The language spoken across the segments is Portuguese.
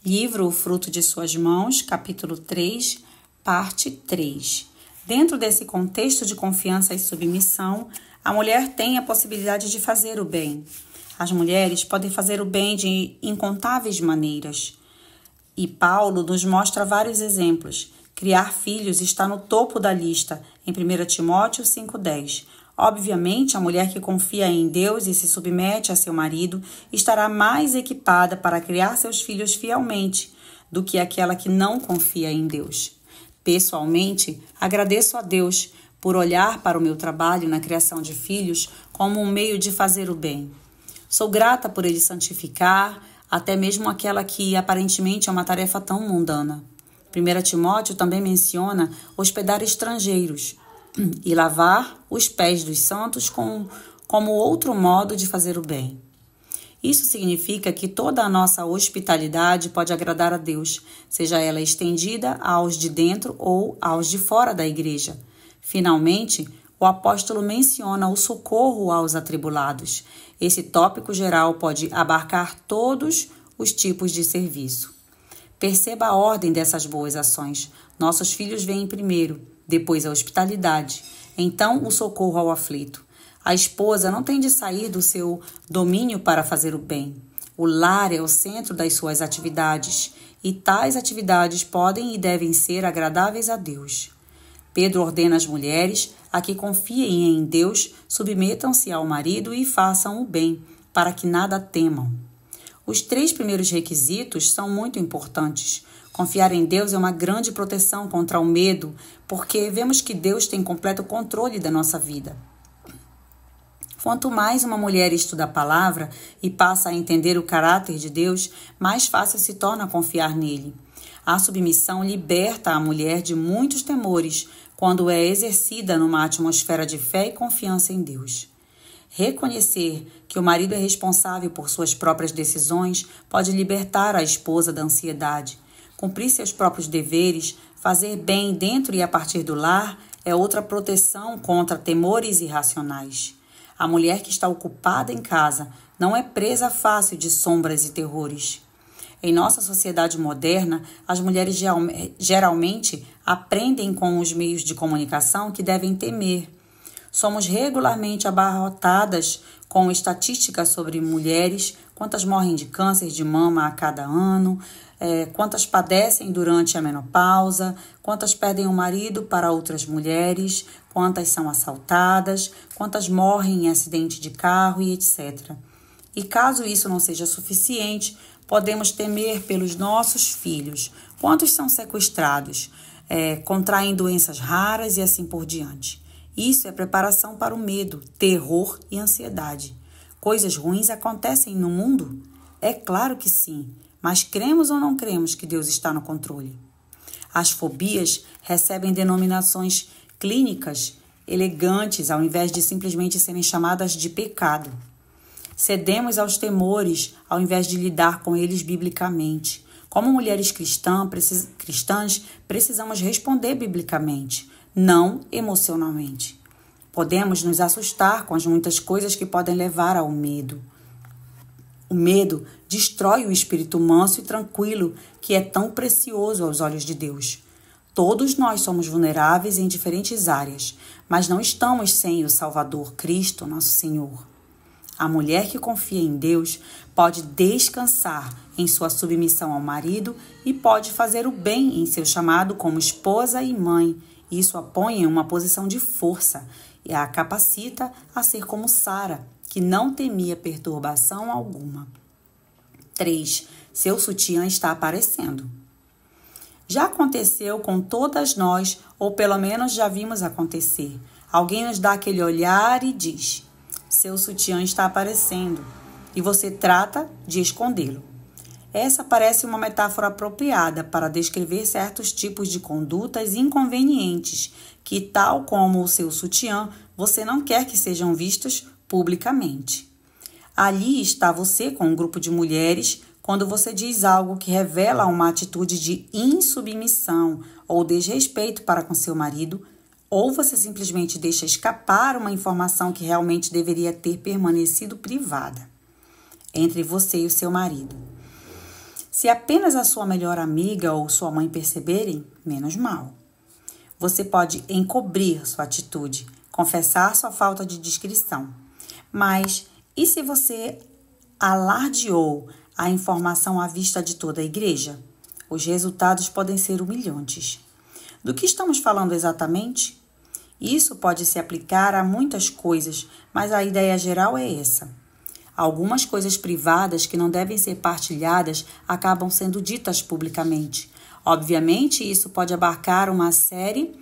Livro O Fruto de Suas Mãos, capítulo 3, parte 3. Dentro desse contexto de confiança e submissão, a mulher tem a possibilidade de fazer o bem. As mulheres podem fazer o bem de incontáveis maneiras. E Paulo nos mostra vários exemplos. Criar filhos está no topo da lista, em 1 Timóteo 5,10. Obviamente, a mulher que confia em Deus e se submete a seu marido estará mais equipada para criar seus filhos fielmente do que aquela que não confia em Deus. Pessoalmente, agradeço a Deus por olhar para o meu trabalho na criação de filhos como um meio de fazer o bem. Sou grata por Ele santificar, até mesmo aquela que aparentemente é uma tarefa tão mundana. 1 Timóteo também menciona hospedar estrangeiros e lavar os pés dos santos como outro modo de fazer o bem. Isso significa que toda a nossa hospitalidade pode agradar a Deus, seja ela estendida aos de dentro ou aos de fora da igreja. Finalmente, o apóstolo menciona o socorro aos atribulados. Esse tópico geral pode abarcar todos os tipos de serviço. Perceba a ordem dessas boas ações. Nossos filhos vêm primeiro, depois a hospitalidade, então o socorro ao aflito. A esposa não tem de sair do seu domínio para fazer o bem. O lar é o centro das suas atividades, e tais atividades podem e devem ser agradáveis a Deus. Pedro ordena às mulheres a que confiem em Deus, submetam-se ao marido e façam o bem, para que nada temam. Os 3 primeiros requisitos são muito importantes. Confiar em Deus é uma grande proteção contra o medo, porque vemos que Deus tem completo controle da nossa vida. Quanto mais uma mulher estuda a palavra e passa a entender o caráter de Deus, mais fácil se torna confiar nele. A submissão liberta a mulher de muitos temores quando é exercida numa atmosfera de fé e confiança em Deus. Reconhecer que o marido é responsável por suas próprias decisões pode libertar a esposa da ansiedade. Cumprir seus próprios deveres, fazer bem dentro e a partir do lar é outra proteção contra temores irracionais. A mulher que está ocupada em casa não é presa fácil de sombras e terrores. Em nossa sociedade moderna, as mulheres geralmente aprendem com os meios de comunicação que devem temer. Somos regularmente abarrotadas com estatísticas sobre mulheres, quantas morrem de câncer de mama a cada ano, quantas padecem durante a menopausa, quantas perdem o marido para outras mulheres, quantas são assaltadas, quantas morrem em acidente de carro e etc. E caso isso não seja suficiente, podemos temer pelos nossos filhos. Quantos são sequestrados, contraem doenças raras e assim por diante. Isso é preparação para o medo, terror e ansiedade. Coisas ruins acontecem no mundo? É claro que sim, mas cremos ou não cremos que Deus está no controle? As fobias recebem denominações clínicas elegantes ao invés de simplesmente serem chamadas de pecado. Cedemos aos temores ao invés de lidar com eles biblicamente. Como mulheres cristãs, precisamos responder biblicamente, não emocionalmente. Podemos nos assustar com as muitas coisas que podem levar ao medo. O medo destrói o espírito manso e tranquilo que é tão precioso aos olhos de Deus. Todos nós somos vulneráveis em diferentes áreas, mas não estamos sem o Salvador, Cristo, nosso Senhor. A mulher que confia em Deus pode descansar em sua submissão ao marido e pode fazer o bem em seu chamado como esposa e mãe. Isso a põe em uma posição de força e a capacita a ser como Sara, que não temia perturbação alguma. 3. Seu sutiã está aparecendo. Já aconteceu com todas nós, ou pelo menos já vimos acontecer. Alguém nos dá aquele olhar e diz: seu sutiã está aparecendo, e você trata de escondê-lo. Essa parece uma metáfora apropriada para descrever certos tipos de condutas inconvenientes que, tal como o seu sutiã, você não quer que sejam vistos publicamente. Ali está você com um grupo de mulheres quando você diz algo que revela uma atitude de insubmissão ou desrespeito para com seu marido, ou você simplesmente deixa escapar uma informação que realmente deveria ter permanecido privada entre você e o seu marido. Se apenas a sua melhor amiga ou sua mãe perceberem, menos mal. Você pode encobrir sua atitude, confessar sua falta de discrição. Mas e se você alardeou a informação à vista de toda a igreja? Os resultados podem ser humilhantes. Do que estamos falando exatamente? Isso pode se aplicar a muitas coisas, mas a ideia geral é essa. Algumas coisas privadas que não devem ser partilhadas acabam sendo ditas publicamente. Obviamente, isso pode abarcar uma série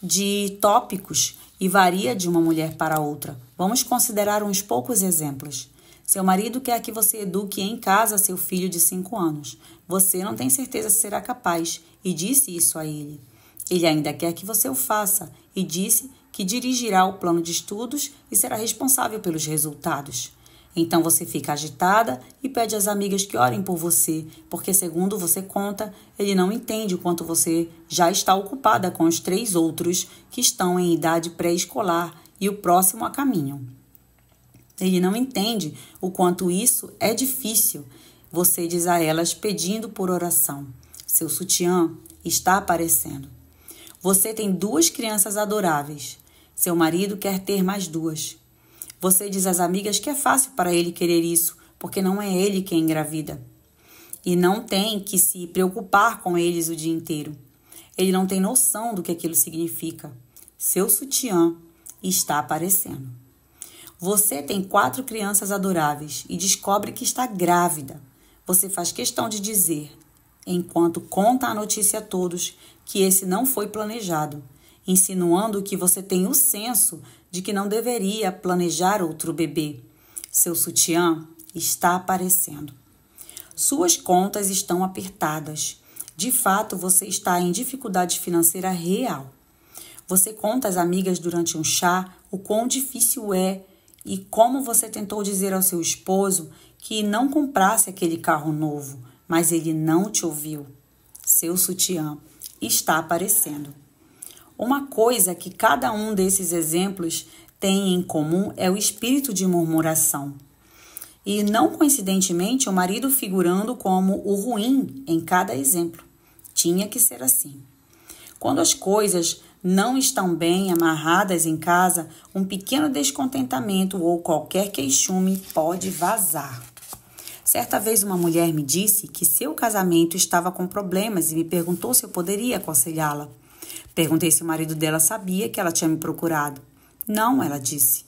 de tópicos e varia de uma mulher para outra. Vamos considerar uns poucos exemplos. Seu marido quer que você eduque em casa seu filho de 5 anos. Você não tem certeza se será capaz e disse isso a ele. Ele ainda quer que você o faça e disse que dirigirá o plano de estudos e será responsável pelos resultados. Então você fica agitada e pede às amigas que orem por você, porque segundo você conta, ele não entende o quanto você já está ocupada com os 3 outros que estão em idade pré-escolar e o próximo a caminho. Ele não entende o quanto isso é difícil. Você diz a elas pedindo por oração. Seu sutiã está aparecendo. Você tem 2 crianças adoráveis. Seu marido quer ter mais 2. Você diz às amigas que é fácil para ele querer isso, porque não é ele quem engravida. E não tem que se preocupar com eles o dia inteiro. Ele não tem noção do que aquilo significa. Seu sutiã está aparecendo. Você tem 4 crianças adoráveis e descobre que está grávida. Você faz questão de dizer, enquanto conta a notícia a todos, que esse não foi planejado, insinuando que você tem o senso de que não deveria planejar outro bebê. Seu sutiã está aparecendo. Suas contas estão apertadas. De fato, você está em dificuldade financeira real. Você conta às amigas durante um chá o quão difícil é e como você tentou dizer ao seu esposo que não comprasse aquele carro novo, mas ele não te ouviu. Seu sutiã está aparecendo. Uma coisa que cada um desses exemplos tem em comum é o espírito de murmuração. E não coincidentemente, o marido figurando como o ruim em cada exemplo. Tinha que ser assim. Quando as coisas não estão bem amarradas em casa, um pequeno descontentamento ou qualquer queixume pode vazar. Certa vez uma mulher me disse que seu casamento estava com problemas e me perguntou se eu poderia aconselhá-la. Perguntei se o marido dela sabia que ela tinha me procurado. Não, ela disse.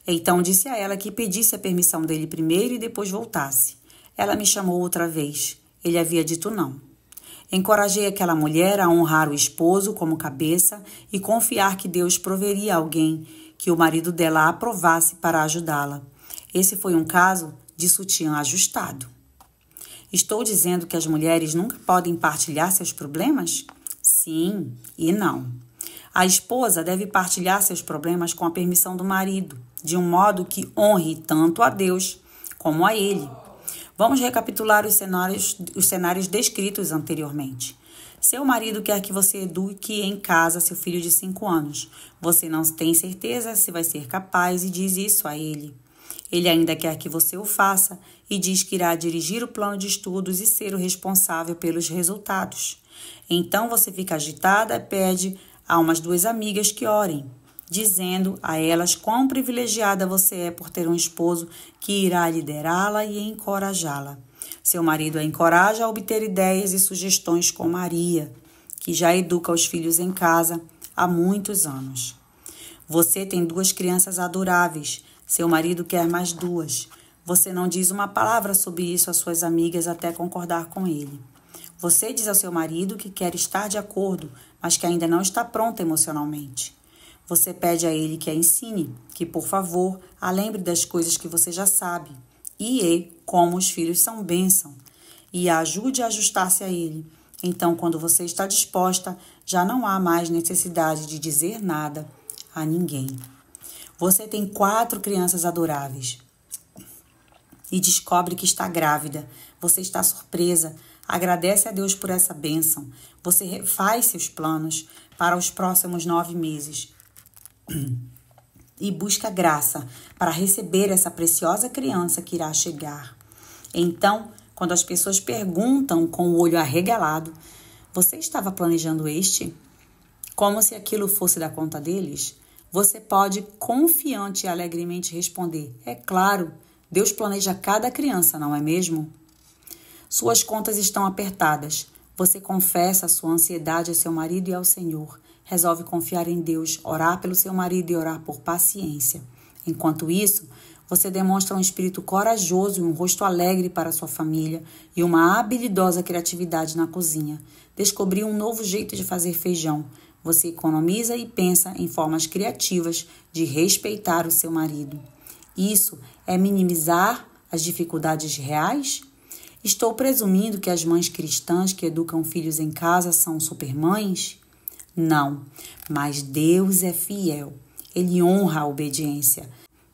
Então disse a ela que pedisse a permissão dele primeiro e depois voltasse. Ela me chamou outra vez. Ele havia dito não. Encorajei aquela mulher a honrar o esposo como cabeça e confiar que Deus proveria alguém que o marido dela aprovasse para ajudá-la. Esse foi um caso de sutiã ajustado. Estou dizendo que as mulheres nunca podem partilhar seus problemas? Sim e não. A esposa deve partilhar seus problemas com a permissão do marido, de um modo que honre tanto a Deus como a ele. Vamos recapitular os cenários descritos anteriormente. Seu marido quer que você eduque em casa seu filho de 5 anos. Você não tem certeza se vai ser capaz e diz isso a ele. Ele ainda quer que você o faça e diz que irá dirigir o plano de estudos e ser o responsável pelos resultados. Então você fica agitada e pede a umas 2 amigas que orem, dizendo a elas quão privilegiada você é por ter um esposo que irá liderá-la e encorajá-la. Seu marido a encoraja a obter ideias e sugestões com Maria, que já educa os filhos em casa há muitos anos. Você tem 2 crianças adoráveis. Seu marido quer mais 2. Você não diz uma palavra sobre isso às suas amigas até concordar com ele. Você diz ao seu marido que quer estar de acordo, mas que ainda não está pronta emocionalmente. Você pede a ele que a ensine, que, por favor, a lembre das coisas que você já sabe, como os filhos são bênção, e a ajude a ajustar-se a ele. Então, quando você está disposta, já não há mais necessidade de dizer nada a ninguém. Você tem 4 crianças adoráveis e descobre que está grávida. Você está surpresa, agradece a Deus por essa bênção. Você refaz seus planos para os próximos 9 meses e busca graça para receber essa preciosa criança que irá chegar. Então, Quando as pessoas perguntam com o olho arregalado: você estava planejando este? Como se aquilo fosse da conta deles? Você pode confiante e alegremente responder: é claro, Deus planeja cada criança, não é mesmo? Suas contas estão apertadas. Você confessa a sua ansiedade ao seu marido e ao Senhor. Resolve confiar em Deus, orar pelo seu marido e orar por paciência. Enquanto isso, você demonstra um espírito corajoso e um rosto alegre para sua família e uma habilidosa criatividade na cozinha. Descobriu um novo jeito de fazer feijão. Você economiza e pensa em formas criativas de respeitar o seu marido. Isso é minimizar as dificuldades reais? Estou presumindo que as mães cristãs que educam filhos em casa são supermães? Não, mas Deus é fiel. Ele honra a obediência.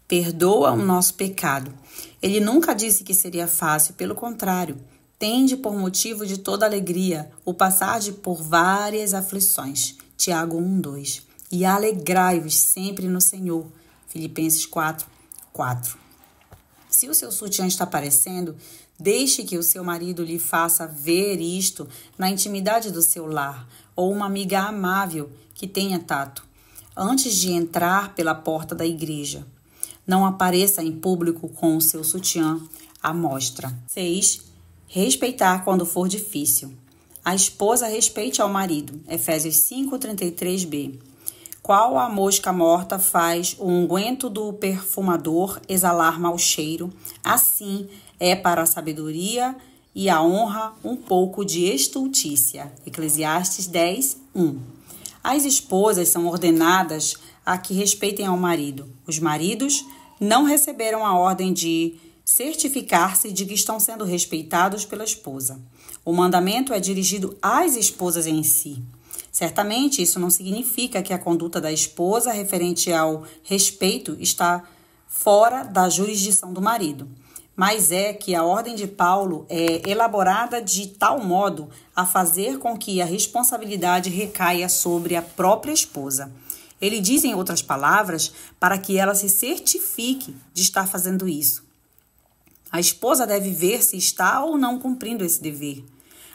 Perdoa o nosso pecado. Ele nunca disse que seria fácil, pelo contrário. Tende por motivo de toda alegria o passar por várias aflições. Tiago 1:2. E alegrai-vos sempre no Senhor. Filipenses 4:4. Se o seu sutiã está aparecendo, deixe que o seu marido lhe faça ver isto na intimidade do seu lar, ou uma amiga amável que tenha tato, antes de entrar pela porta da igreja. Não apareça em público com o seu sutiã à mostra. 6. Respeitar quando for difícil. A esposa respeite ao marido. Efésios 5:33b. Qual a mosca morta faz o unguento do perfumador exalar mau cheiro, assim é para a sabedoria e a honra um pouco de estultícia. Eclesiastes 10:1. As esposas são ordenadas a que respeitem ao marido. Os maridos não receberam a ordem de certificar-se de que estão sendo respeitados pela esposa. O mandamento é dirigido às esposas em si. Certamente, isso não significa que a conduta da esposa referente ao respeito está fora da jurisdição do marido, mas é que a ordem de Paulo é elaborada de tal modo a fazer com que a responsabilidade recaia sobre a própria esposa. Ele diz, em outras palavras, para que ela se certifique de estar fazendo isso. A esposa deve ver se está ou não cumprindo esse dever.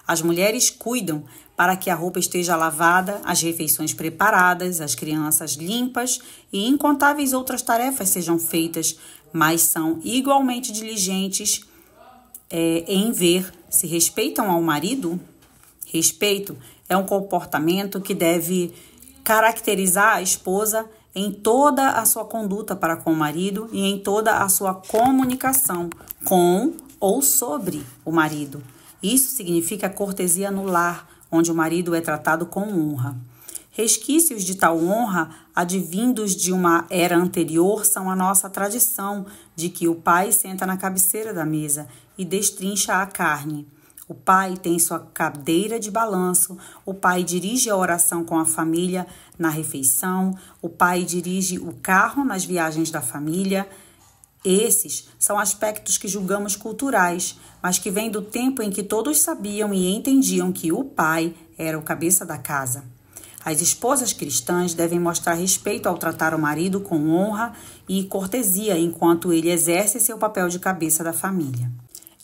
As mulheres cuidam para que a roupa esteja lavada, as refeições preparadas, as crianças limpas e incontáveis outras tarefas sejam feitas, mas são igualmente diligentes em ver se respeitam ao marido. Respeito é um comportamento que deve caracterizar a esposa em toda a sua conduta para com o marido e em toda a sua comunicação com ou sobre o marido. Isso significa cortesia no lar, onde o marido é tratado com honra. Resquícios de tal honra, advindos de uma era anterior, são a nossa tradição de que o pai senta na cabeceira da mesa e destrincha a carne. O pai tem sua cadeira de balanço, o pai dirige a oração com a família na refeição, o pai dirige o carro nas viagens da família. Esses são aspectos que julgamos culturais, mas que vêm do tempo em que todos sabiam e entendiam que o pai era o cabeça da casa. As esposas cristãs devem mostrar respeito ao tratar o marido com honra e cortesia enquanto ele exerce seu papel de cabeça da família.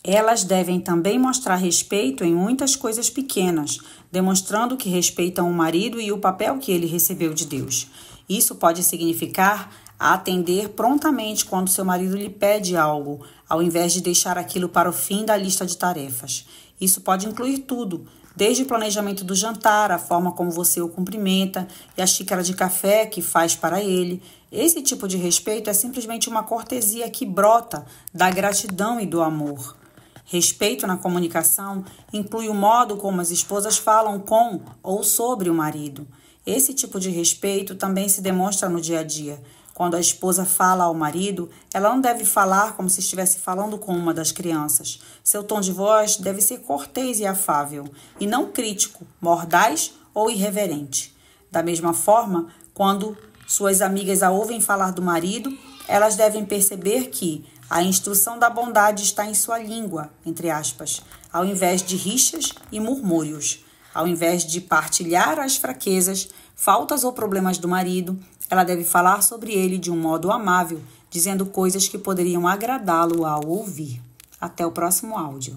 Elas devem também mostrar respeito em muitas coisas pequenas, demonstrando que respeitam o marido e o papel que ele recebeu de Deus. Isso pode significar atender prontamente quando seu marido lhe pede algo, ao invés de deixar aquilo para o fim da lista de tarefas. Isso pode incluir tudo, desde o planejamento do jantar, a forma como você o cumprimenta e a xícara de café que faz para ele. Esse tipo de respeito é simplesmente uma cortesia que brota da gratidão e do amor. Respeito na comunicação inclui o modo como as esposas falam com ou sobre o marido. Esse tipo de respeito também se demonstra no dia a dia. Quando a esposa fala ao marido, ela não deve falar como se estivesse falando com uma das crianças. Seu tom de voz deve ser cortês e afável, e não crítico, mordaz ou irreverente. Da mesma forma, quando suas amigas a ouvem falar do marido, elas devem perceber que a instrução da bondade está em sua língua, entre aspas, ao invés de rixas e murmúrios. Ao invés de partilhar as fraquezas, faltas ou problemas do marido, ela deve falar sobre ele de um modo amável, dizendo coisas que poderiam agradá-lo ao ouvir. Até o próximo áudio.